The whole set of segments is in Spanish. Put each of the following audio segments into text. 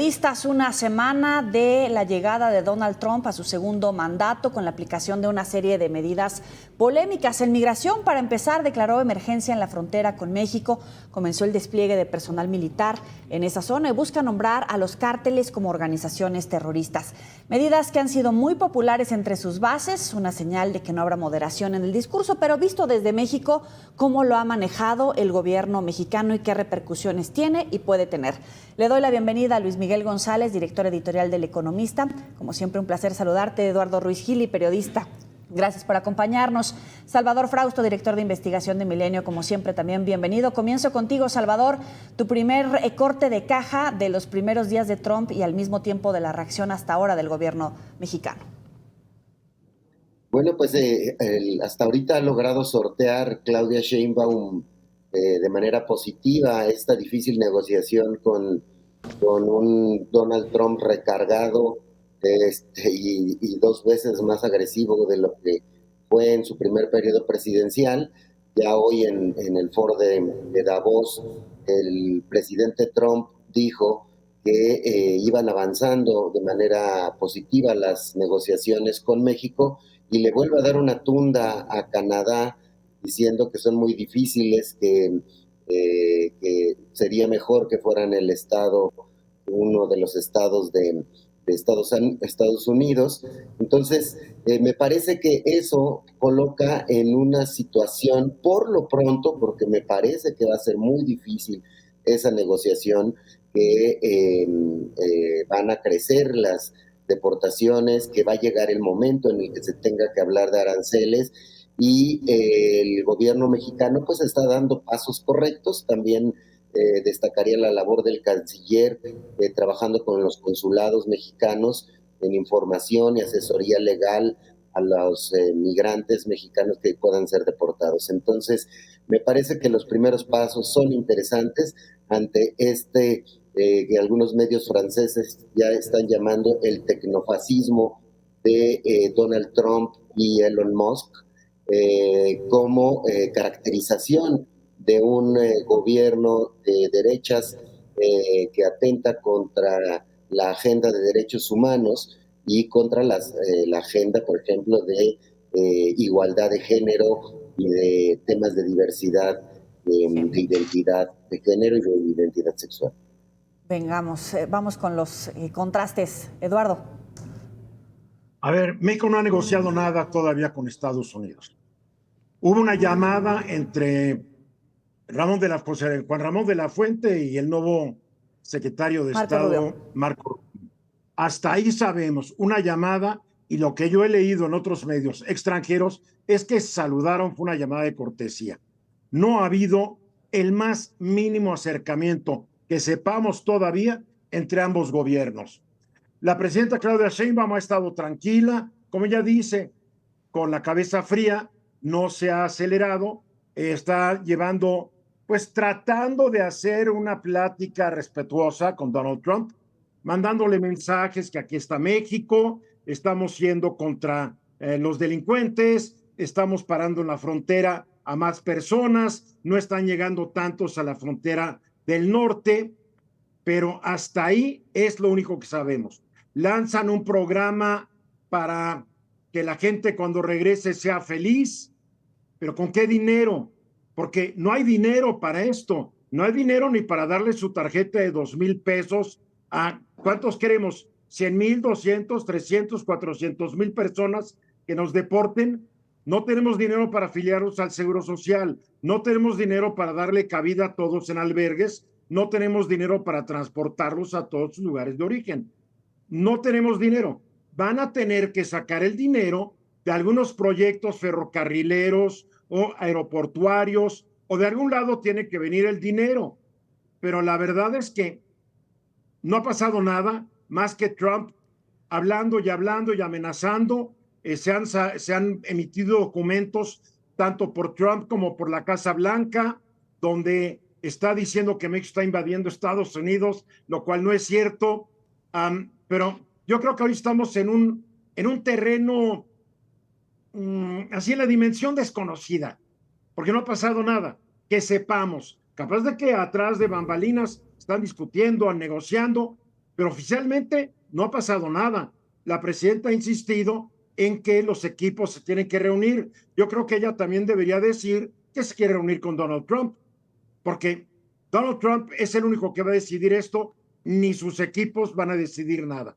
periodistas, una semana de la llegada de Donald Trump a su segundo mandato con la aplicación de una serie de medidas polémicas. En migración, para empezar, declaró emergencia en la frontera con México, comenzó el despliegue de personal militar en esa zona y busca nombrar a los cárteles como organizaciones terroristas. Medidas que han sido muy populares entre sus bases, una señal de que no habrá moderación en el discurso, pero visto desde México, ¿cómo lo ha manejado el gobierno mexicano y qué repercusiones tiene y puede tener? Le doy la bienvenida a Luis Miguel González, director editorial del Economista. Como siempre, un placer saludarte. Eduardo Ruiz Gili, periodista. Gracias por acompañarnos. Salvador Frausto, director de investigación de Milenio, como siempre, también bienvenido. Comienzo contigo, Salvador. Tu primer corte de caja de los primeros días de Trump y al mismo tiempo de la reacción hasta ahora del gobierno mexicano. Bueno, pues hasta ahorita ha logrado sortear Claudia Sheinbaum de manera positiva esta difícil negociación con un Donald Trump recargado y 2 veces más agresivo de lo que fue en su primer periodo presidencial. Ya hoy en el foro de Davos, el presidente Trump dijo que iban avanzando de manera positiva las negociaciones con México y le vuelve a dar una tunda a Canadá diciendo que son muy difíciles, que sería mejor que fueran uno de los estados de Estados Unidos. Entonces, me parece que eso coloca en una situación, por lo pronto, porque me parece que va a ser muy difícil esa negociación, que van a crecer las deportaciones, que va a llegar el momento en el que se tenga que hablar de aranceles y el gobierno mexicano pues está dando pasos correctos. También destacaría la labor del canciller trabajando con los consulados mexicanos en información y asesoría legal a los migrantes mexicanos que puedan ser deportados. Entonces, me parece que los primeros pasos son interesantes ante que algunos medios franceses ya están llamando el tecnofascismo de Donald Trump y Elon Musk, como caracterización de un gobierno de derechas que atenta contra la agenda de derechos humanos y contra la agenda, por ejemplo, de igualdad de género y de temas de diversidad, de identidad de género y de identidad sexual. Vamos con los contrastes. Eduardo. A ver, México no ha negociado nada todavía con Estados Unidos. Hubo una llamada entre Juan Ramón de la Fuente y el nuevo secretario de Estado, Marco Rubio. Hasta ahí sabemos, una llamada, y lo que yo he leído en otros medios extranjeros es que saludaron, fue una llamada de cortesía. No ha habido el más mínimo acercamiento que sepamos todavía entre ambos gobiernos. La presidenta Claudia Sheinbaum ha estado tranquila, como ella dice, con la cabeza fría, no se ha acelerado, está llevando, pues tratando de hacer una plática respetuosa con Donald Trump, mandándole mensajes que aquí está México, estamos yendo contra los delincuentes, estamos parando en la frontera a más personas, no están llegando tantos a la frontera del norte, pero hasta ahí es lo único que sabemos. Lanzan un programa para que la gente cuando regrese sea feliz, pero ¿con qué dinero? Porque no hay dinero para esto, no hay dinero ni para darle su tarjeta de 2,000 pesos a, ¿cuántos queremos? 100,000, 200, 300, 400,000 personas que nos deporten. No tenemos dinero para afiliarlos al Seguro Social, no tenemos dinero para darle cabida a todos en albergues, no tenemos dinero para transportarlos a todos sus lugares de origen. No tenemos dinero. Van a tener que sacar el dinero de algunos proyectos ferrocarrileros o aeroportuarios, o de algún lado tiene que venir el dinero. Pero la verdad es que no ha pasado nada más que Trump hablando y amenazando. Se han emitido documentos tanto por Trump como por la Casa Blanca, donde está diciendo que México está invadiendo Estados Unidos, lo cual no es cierto. Pero yo creo que hoy estamos en un terreno así en la dimensión desconocida, porque no ha pasado nada, que sepamos. Capaz de que atrás de bambalinas están discutiendo, negociando, pero oficialmente no ha pasado nada. La presidenta ha insistido en que los equipos se tienen que reunir. Yo creo que ella también debería decir que se quiere reunir con Donald Trump, porque Donald Trump es el único que va a decidir esto, ni sus equipos van a decidir nada.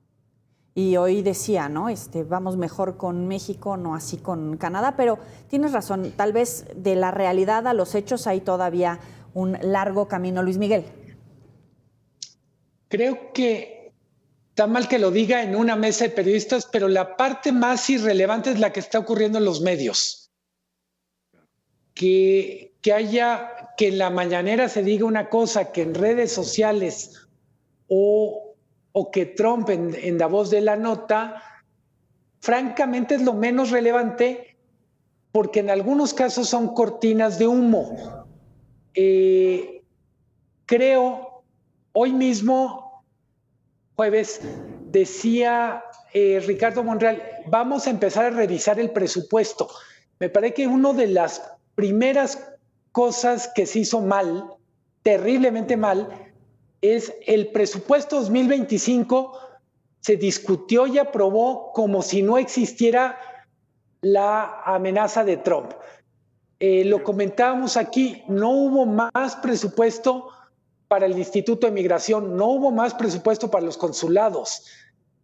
Y hoy decía, ¿no? Vamos mejor con México, no así con Canadá, pero tienes razón, tal vez de la realidad a los hechos hay todavía un largo camino. Luis Miguel. Creo que está mal que lo diga en una mesa de periodistas, pero la parte más irrelevante es la que está ocurriendo en los medios. Que en la mañanera se diga una cosa, que en redes sociales o que Trump en Davos dé la nota, francamente es lo menos relevante, porque en algunos casos son cortinas de humo. Creo, hoy mismo, jueves, decía Ricardo Monreal, vamos a empezar a revisar el presupuesto. Me parece que una de las primeras cosas que se hizo mal, terriblemente mal, es el presupuesto 2025 se discutió y aprobó como si no existiera la amenaza de Trump. Lo comentábamos aquí, no hubo más presupuesto para el Instituto de Migración, no hubo más presupuesto para los consulados,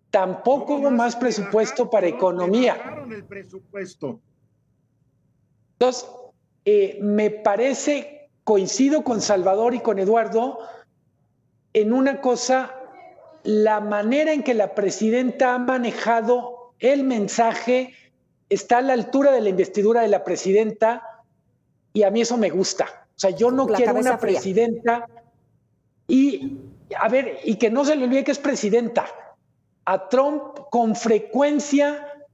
tampoco hubo más presupuesto para economía. El presupuesto. Entonces, me parece, coincido con Salvador y con Eduardo, en una cosa, la manera en que la presidenta ha manejado el mensaje está a la altura de la investidura de la presidenta y a mí eso me gusta. O sea, yo no quiero una presidenta y que no se le olvide que es presidenta. A Trump con frecuencia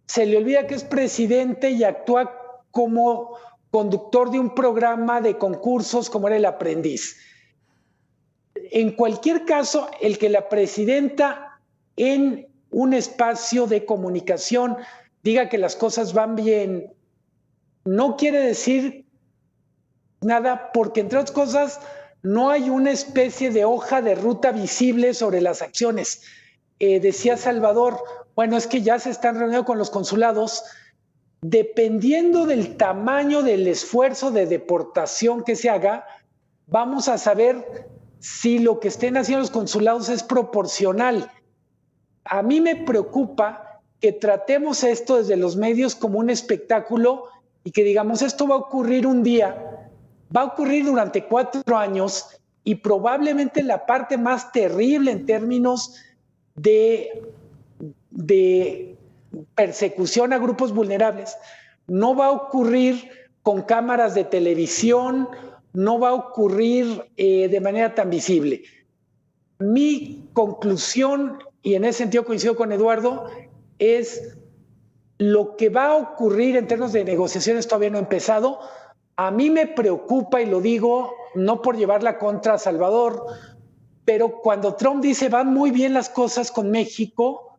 se le olvida que es presidente y actúa como conductor de un programa de concursos como era El Aprendiz. En cualquier caso, el que la presidenta en un espacio de comunicación diga que las cosas van bien, no quiere decir nada, porque entre otras cosas no hay una especie de hoja de ruta visible sobre las acciones. Decía Salvador, bueno, es que ya se están reuniendo con los consulados, dependiendo del tamaño del esfuerzo de deportación que se haga, vamos a saber si lo que estén haciendo los consulados es proporcional. A mí me preocupa que tratemos esto desde los medios como un espectáculo y que digamos esto va a ocurrir un día, va a ocurrir durante 4 años y probablemente la parte más terrible en términos de persecución a grupos vulnerables no va a ocurrir con cámaras de televisión, no va a ocurrir de manera tan visible. Mi conclusión, y en ese sentido coincido con Eduardo, es lo que va a ocurrir en términos de negociaciones todavía no ha empezado. A mí me preocupa, y lo digo no por llevarla contra Salvador, pero cuando Trump dice van muy bien las cosas con México,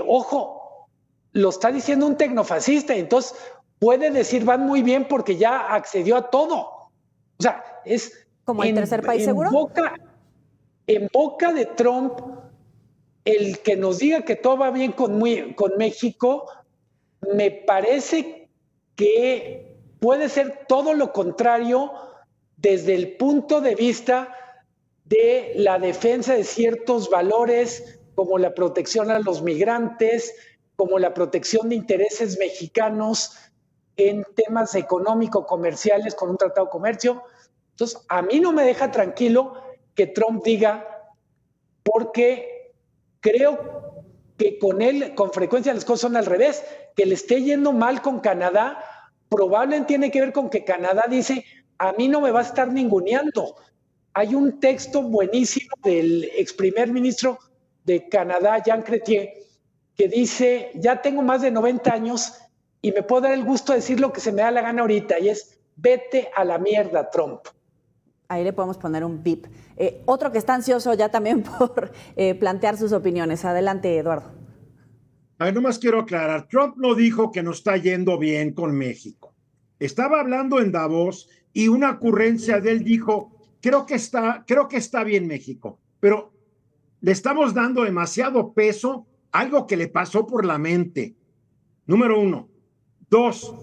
ojo, lo está diciendo un tecnofascista, entonces puede decir van muy bien porque ya accedió a todo. O sea, es como el tercer país seguro. En boca de Trump, el que nos diga que todo va bien con México, me parece que puede ser todo lo contrario desde el punto de vista de la defensa de ciertos valores como la protección a los migrantes, como la protección de intereses mexicanos en temas económico-comerciales con un tratado de comercio. Entonces, a mí no me deja tranquilo que Trump diga, porque creo que con él con frecuencia las cosas son al revés, que le esté yendo mal con Canadá, probablemente tiene que ver con que Canadá dice, a mí no me va a estar ninguneando. Hay un texto buenísimo del ex primer ministro de Canadá, Jean Chrétien, que dice, ya tengo más de 90 años y me puedo dar el gusto de decir lo que se me da la gana ahorita, y es, vete a la mierda, Trump. Ahí le podemos poner un bip. Otro que está ansioso ya también por plantear sus opiniones. Adelante, Eduardo. A ver, nomás quiero aclarar, Trump no dijo que nos está yendo bien con México. Estaba hablando en Davos y una ocurrencia de él dijo, creo que está bien México, pero le estamos dando demasiado peso a algo que le pasó por la mente. Número 1. 2,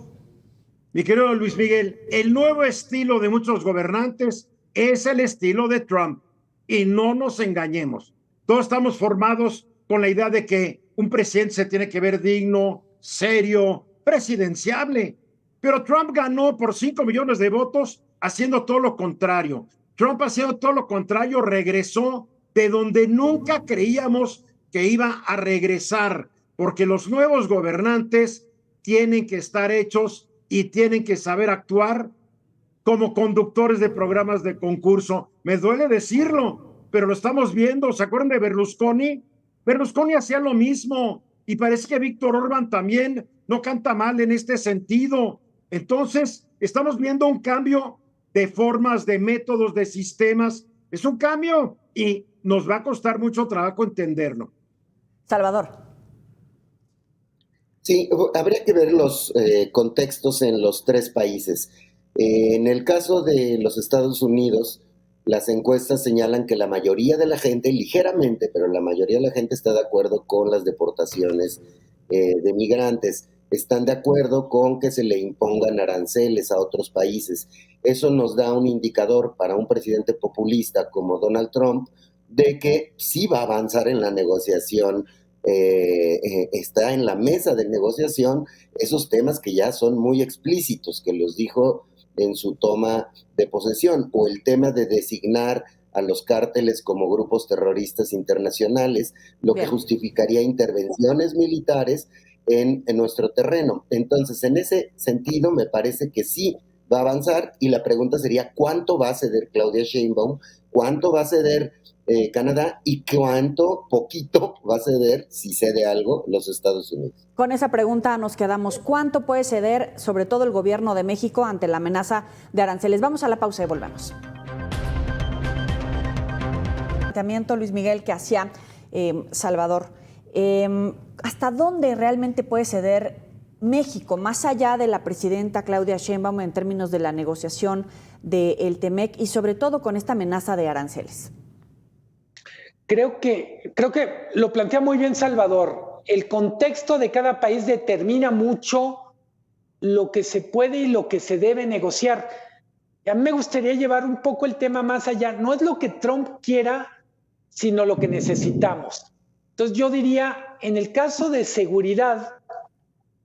mi querido Luis Miguel, el nuevo estilo de muchos gobernantes es el estilo de Trump. Y no nos engañemos. Todos estamos formados con la idea de que un presidente se tiene que ver digno, serio, presidenciable. Pero Trump ganó por 5 millones de votos haciendo todo lo contrario. Trump haciendo todo lo contrario regresó de donde nunca creíamos que iba a regresar, porque los nuevos gobernantes tienen que estar hechos y tienen que saber actuar como conductores de programas de concurso. Me duele decirlo, pero lo estamos viendo. ¿Se acuerdan de Berlusconi? Berlusconi hacía lo mismo y parece que Víctor Orbán también no canta mal en este sentido. Entonces, estamos viendo un cambio de formas, de métodos, de sistemas. Es un cambio y nos va a costar mucho trabajo entenderlo. Salvador. Sí, habría que ver los contextos en los tres países. En el caso de los Estados Unidos, las encuestas señalan que la mayoría de la gente, ligeramente, pero la mayoría de la gente está de acuerdo con las deportaciones de migrantes. Están de acuerdo con que se le impongan aranceles a otros países. Eso nos da un indicador para un presidente populista como Donald Trump de que sí va a avanzar en la negociación. Está en la mesa de negociación esos temas que ya son muy explícitos, que los dijo en su toma de posesión, o el tema de designar a los cárteles como grupos terroristas internacionales, lo que justificaría intervenciones militares en nuestro terreno. Entonces, en ese sentido, me parece que sí va a avanzar, y la pregunta sería, ¿cuánto va a ceder Claudia Sheinbaum? ¿Cuánto va a ceder Canadá? ¿Y cuánto, poquito, va a ceder, si cede algo, los Estados Unidos? Con esa pregunta nos quedamos. ¿Cuánto puede ceder, sobre todo el gobierno de México, ante la amenaza de aranceles? Vamos a la pausa y volvemos. Planteamiento, Luis Miguel, que hacía Salvador. ¿Hasta dónde realmente puede ceder México, más allá de la presidenta Claudia Sheinbaum, en términos de la negociación del TEMEC y sobre todo con esta amenaza de aranceles? Creo que lo plantea muy bien Salvador. El contexto de cada país determina mucho lo que se puede y lo que se debe negociar. A mí me gustaría llevar un poco el tema más allá. No es lo que Trump quiera, sino lo que necesitamos. Entonces yo diría, en el caso de seguridad,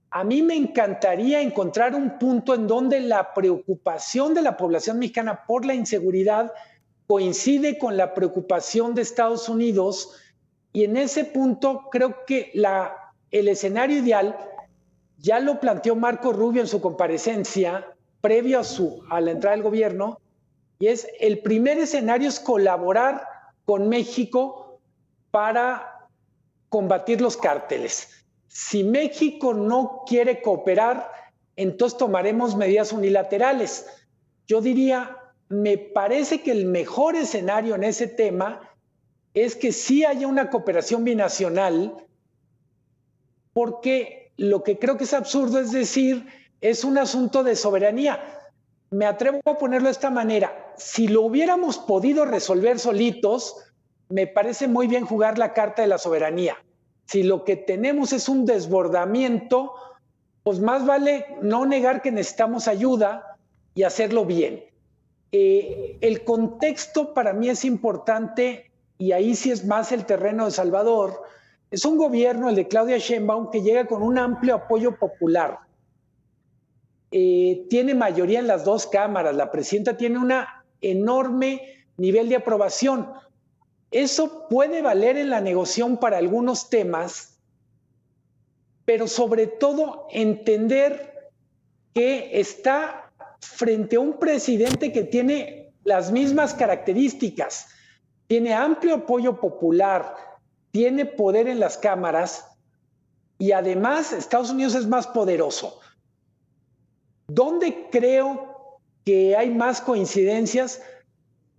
a mí me encantaría encontrar un punto en donde la preocupación de la población mexicana por la inseguridad coincide con la preocupación de Estados Unidos, y en ese punto creo que el escenario ideal ya lo planteó Marco Rubio en su comparecencia previo a la entrada del gobierno, y es el primer escenario es colaborar con México para combatir los cárteles. Si México no quiere cooperar, entonces tomaremos medidas unilaterales. Yo diría, me parece que el mejor escenario en ese tema es que sí haya una cooperación binacional, porque lo que creo que es absurdo es decir, es un asunto de soberanía. Me atrevo a ponerlo de esta manera. Si lo hubiéramos podido resolver solitos, me parece muy bien jugar la carta de la soberanía. Si lo que tenemos es un desbordamiento, pues más vale no negar que necesitamos ayuda y hacerlo bien. El contexto para mí es importante, y ahí sí es más el terreno de Salvador. Es un gobierno, el de Claudia Sheinbaum, que llega con un amplio apoyo popular. Tiene mayoría en las dos cámaras. La presidenta tiene un enorme nivel de aprobación. Eso puede valer en la negociación para algunos temas, pero sobre todo entender que está frente a un presidente que tiene las mismas características, tiene amplio apoyo popular, tiene poder en las cámaras, y además Estados Unidos es más poderoso. ¿Dónde creo que hay más coincidencias?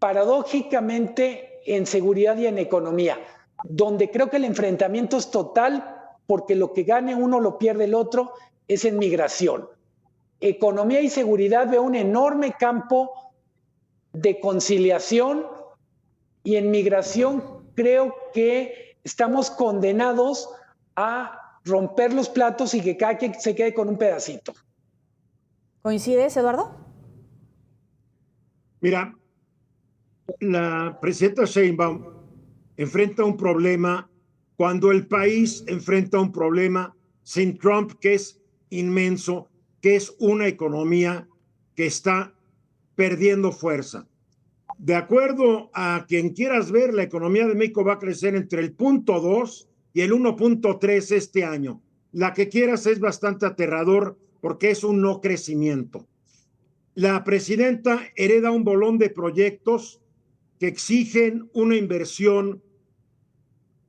Paradójicamente, en seguridad y en economía, donde creo que el enfrentamiento es total, porque lo que gane uno lo pierde el otro, es en migración. Economía y seguridad, veo un enorme campo de conciliación, y en migración creo que estamos condenados a romper los platos y que cada quien se quede con un pedacito. ¿Coincides, Eduardo? Mira, la presidenta Sheinbaum enfrenta un problema cuando el país enfrenta un problema sin Trump, que es inmenso, que es una economía que está perdiendo fuerza. De acuerdo a quien quieras ver, la economía de México va a crecer entre el 0.2 y el 1.3 este año. La que quieras es bastante aterrador porque es un no crecimiento. La presidenta hereda un bolón de proyectos que exigen una inversión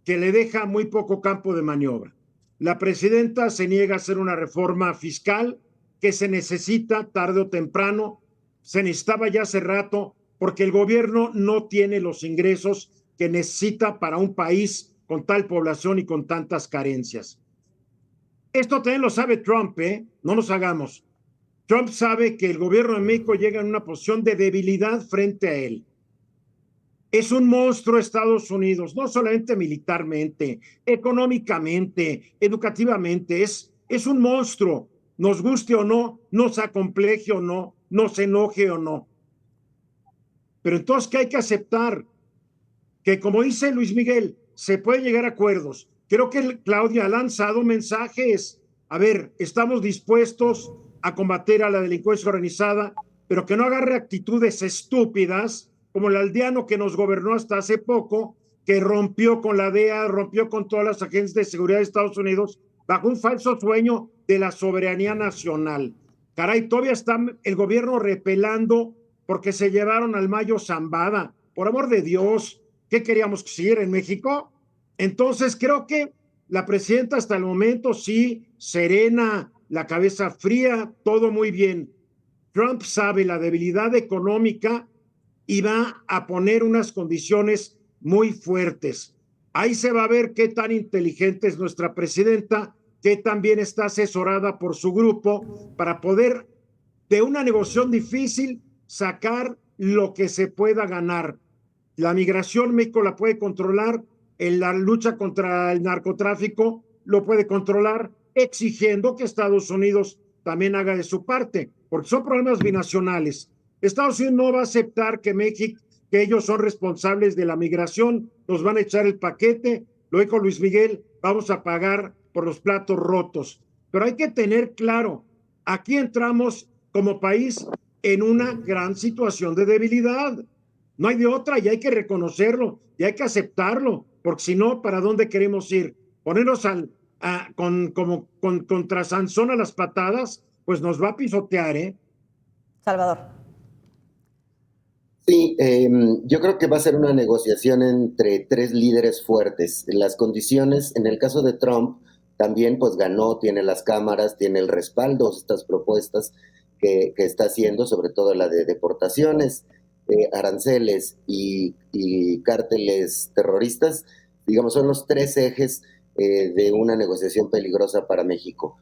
que le deja muy poco campo de maniobra. La presidenta se niega a hacer una reforma fiscal que se necesita tarde o temprano, se necesitaba ya hace rato, porque el gobierno no tiene los ingresos que necesita para un país con tal población y con tantas carencias. Esto también lo sabe Trump, no nos hagamos. Trump sabe que el gobierno de México llega en una posición de debilidad frente a él. Es un monstruo Estados Unidos, no solamente militarmente, económicamente, educativamente, es un monstruo, nos guste o no, nos acompleje o no, nos enoje o no. Pero entonces, ¿qué hay que aceptar? Que como dice Luis Miguel, se puede llegar a acuerdos. Creo que Claudia ha lanzado mensajes. A ver, estamos dispuestos a combatir a la delincuencia organizada, pero que no agarre actitudes estúpidas como el aldeano que nos gobernó hasta hace poco, que rompió con la DEA, rompió con todas las agencias de seguridad de Estados Unidos, bajo un falso sueño de la soberanía nacional. Caray, todavía está el gobierno repelando porque se llevaron al Mayo Zambada. Por amor de Dios, ¿qué queríamos que siguiera en México? Entonces creo que la presidenta hasta el momento sí, serena, la cabeza fría, todo muy bien. Trump sabe la debilidad económica y va a poner unas condiciones muy fuertes. Ahí se va a ver qué tan inteligente es nuestra presidenta, que también está asesorada por su grupo para poder de una negociación difícil sacar lo que se pueda ganar. La migración México la puede controlar, en la lucha contra el narcotráfico lo puede controlar, exigiendo que Estados Unidos también haga de su parte, porque son problemas binacionales. Estados Unidos no va a aceptar que México, que ellos son responsables de la migración, nos van a echar el paquete, lo dijo Luis Miguel, vamos a pagar por los platos rotos. Pero hay que tener claro, aquí entramos como país en una gran situación de debilidad. No hay de otra y hay que reconocerlo y hay que aceptarlo, porque si no, ¿para dónde queremos ir? Ponernos contra Sansón a las patadas, pues nos va a pisotear, Salvador. Sí, yo creo que va a ser una negociación entre tres líderes fuertes. Las condiciones, en el caso de Trump, también pues ganó, tiene las cámaras, tiene el respaldo de estas propuestas que está haciendo, sobre todo la de deportaciones, aranceles y cárteles terroristas, digamos, son los tres ejes de una negociación peligrosa para México.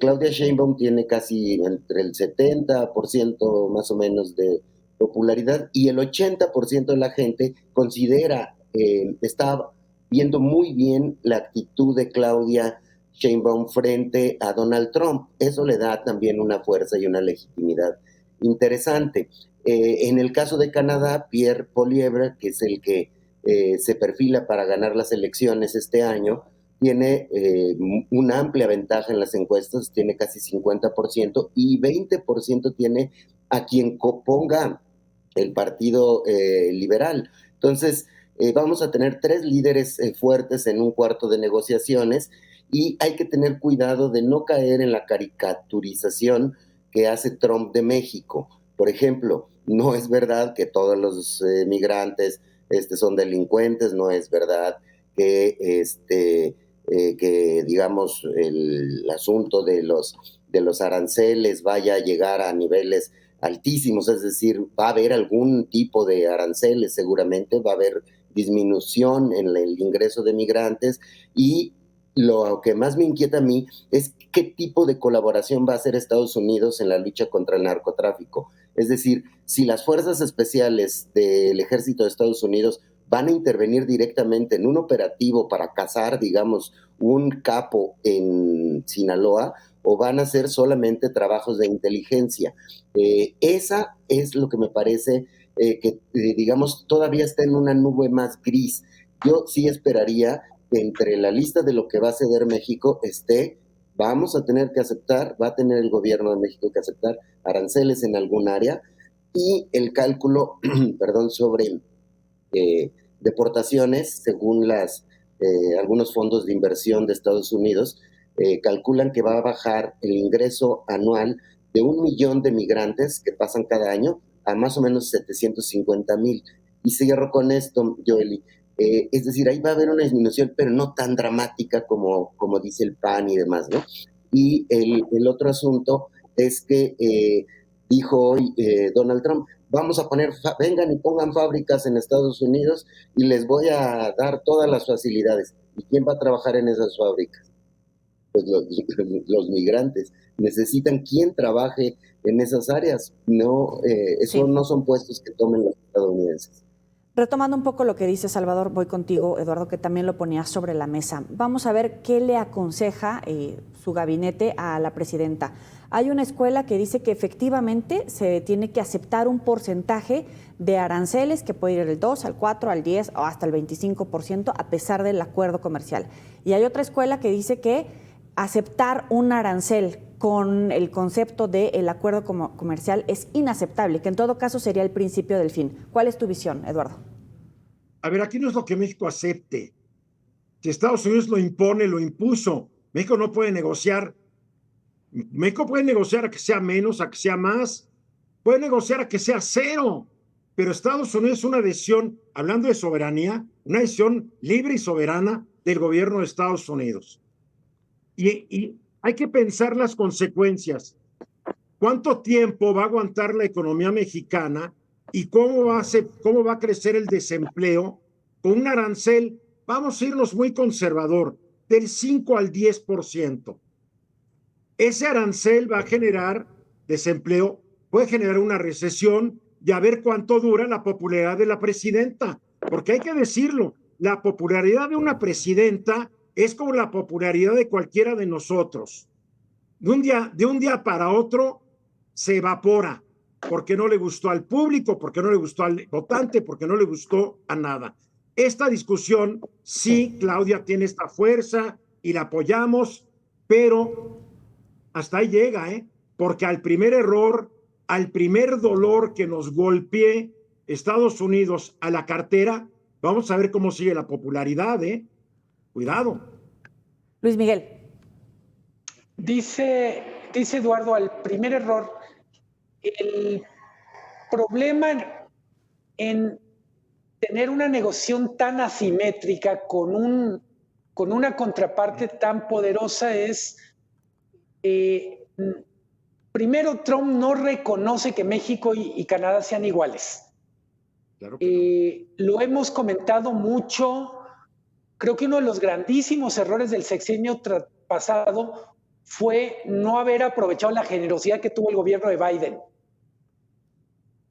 Claudia Sheinbaum tiene casi entre el 70% más o menos de popularidad y el 80% de la gente considera, está viendo muy bien la actitud de Claudia Sheinbaum frente a Donald Trump. Eso le da también una fuerza y una legitimidad interesante. En el caso de Canadá, Pierre Poilievre, que es el que se perfila para ganar las elecciones este año, tiene una amplia ventaja en las encuestas, tiene casi 50% y 20% tiene a quien ponga el Partido Liberal. Entonces, vamos a tener tres líderes fuertes en un cuarto de negociaciones y hay que tener cuidado de no caer en la caricaturización que hace Trump de México. Por ejemplo, no es verdad que todos los migrantes son delincuentes, no es verdad que, que digamos, el asunto de los aranceles vaya a llegar a niveles altísimos, es decir, va a haber algún tipo de aranceles seguramente, va a haber disminución en el ingreso de migrantes y lo que más me inquieta a mí es qué tipo de colaboración va a hacer Estados Unidos en la lucha contra el narcotráfico. Es decir, si las fuerzas especiales del ejército de Estados Unidos van a intervenir directamente en un operativo para cazar, digamos, un capo en Sinaloa, o van a ser solamente trabajos de inteligencia. Esa es lo que me parece que, digamos, todavía está en una nube más gris. Yo sí esperaría que entre la lista de lo que va a ceder México esté, vamos a tener que aceptar, va a tener el gobierno de México que aceptar aranceles en algún área, y el cálculo, perdón, sobre deportaciones, según algunos fondos de inversión de Estados Unidos, calculan que va a bajar el ingreso anual de 1 millón de migrantes que pasan cada año a más o menos 750,000. Y cierro con esto, Joely. Es decir, ahí va a haber una disminución, pero no tan dramática como dice el PAN y demás, ¿no? Y el otro asunto es que dijo hoy Donald Trump, vamos a poner, vengan y pongan fábricas en Estados Unidos y les voy a dar todas las facilidades. ¿Y quién va a trabajar en esas fábricas? Pues los migrantes. Necesitan quien trabaje en esas áreas. No, eso no son puestos que tomen los estadounidenses. Retomando un poco lo que dice Salvador, voy contigo, Eduardo, que también lo ponía sobre la mesa. Vamos a ver qué le aconseja su gabinete a la presidenta. Hay una escuela que dice que efectivamente se tiene que aceptar un porcentaje de aranceles que puede ir del 2 al 4, al 10 o hasta el 25% a pesar del acuerdo comercial. Y hay otra escuela que dice que aceptar un arancel con el concepto del acuerdo comercial es inaceptable, que en todo caso sería el principio del fin. ¿Cuál es tu visión, Eduardo? A ver, aquí no es lo que México acepte. Si Estados Unidos lo impone, lo impuso. México no puede negociar. México puede negociar a que sea menos, a que sea más. Puede negociar a que sea cero. Pero Estados Unidos es una decisión, hablando de soberanía, una decisión libre y soberana del gobierno de Estados Unidos. Y hay que pensar las consecuencias. ¿Cuánto tiempo va a aguantar la economía mexicana y cómo va a crecer el desempleo con un arancel? Vamos a irnos muy conservador, del 5 al 10%. Ese arancel va a generar desempleo, puede generar una recesión y a ver cuánto dura la popularidad de la presidenta. Porque hay que decirlo, la popularidad de una presidenta es como la popularidad de cualquiera de nosotros. De un día para otro se evapora porque no le gustó al público, porque no le gustó al votante, porque no le gustó a nada. Esta discusión, sí, Claudia tiene esta fuerza y la apoyamos, pero hasta ahí llega, porque al primer error, al primer dolor que nos golpee Estados Unidos a la cartera, vamos a ver cómo sigue la popularidad, Cuidado. Luis Miguel. Dice Eduardo, al primer error, el problema en tener una negociación tan asimétrica con una contraparte tan poderosa es, primero, Trump no reconoce que México y Canadá sean iguales. Claro que no. Lo hemos comentado mucho. Creo que uno de los grandísimos errores del sexenio pasado fue no haber aprovechado la generosidad que tuvo el gobierno de Biden.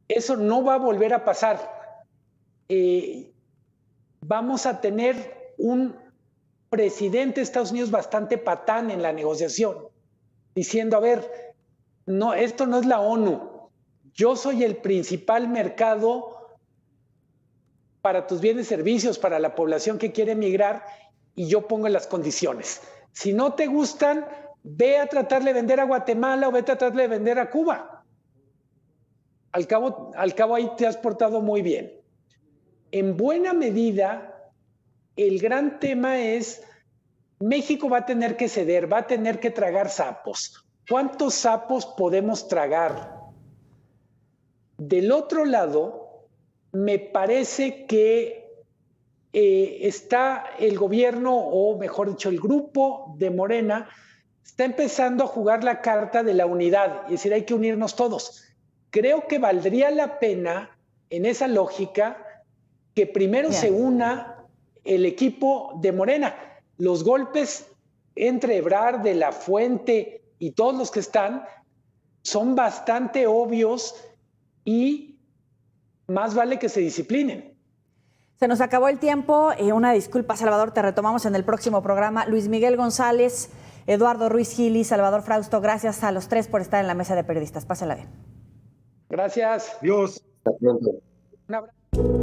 Eso no va a volver a pasar. Vamos a tener un presidente de Estados Unidos bastante patán en la negociación, diciendo, a ver, no, esto no es la ONU. Yo soy el principal mercado para tus bienes y servicios, para la población que quiere emigrar, y yo pongo las condiciones. Si no te gustan, ve a tratar de vender a Guatemala o vete a tratar de vender a Cuba. Al cabo ahí te has portado muy bien. En buena medida, el gran tema es, México va a tener que ceder, va a tener que tragar sapos. ¿Cuántos sapos podemos tragar? Del otro lado, me parece que está el gobierno, o mejor dicho, el grupo de Morena, está empezando a jugar la carta de la unidad, es decir, hay que unirnos todos. Creo que valdría la pena, en esa lógica, que primero se una el equipo de Morena. Los golpes entre Ebrard, de la Fuente y todos los que están son bastante obvios y más vale que se disciplinen. Se nos acabó el tiempo. Una disculpa, Salvador, te retomamos en el próximo programa. Luis Miguel González, Eduardo Ruiz Gili, Salvador Frausto, gracias a los tres por estar en la mesa de periodistas. Pásala bien. Gracias. Dios. Hasta pronto. Un abrazo.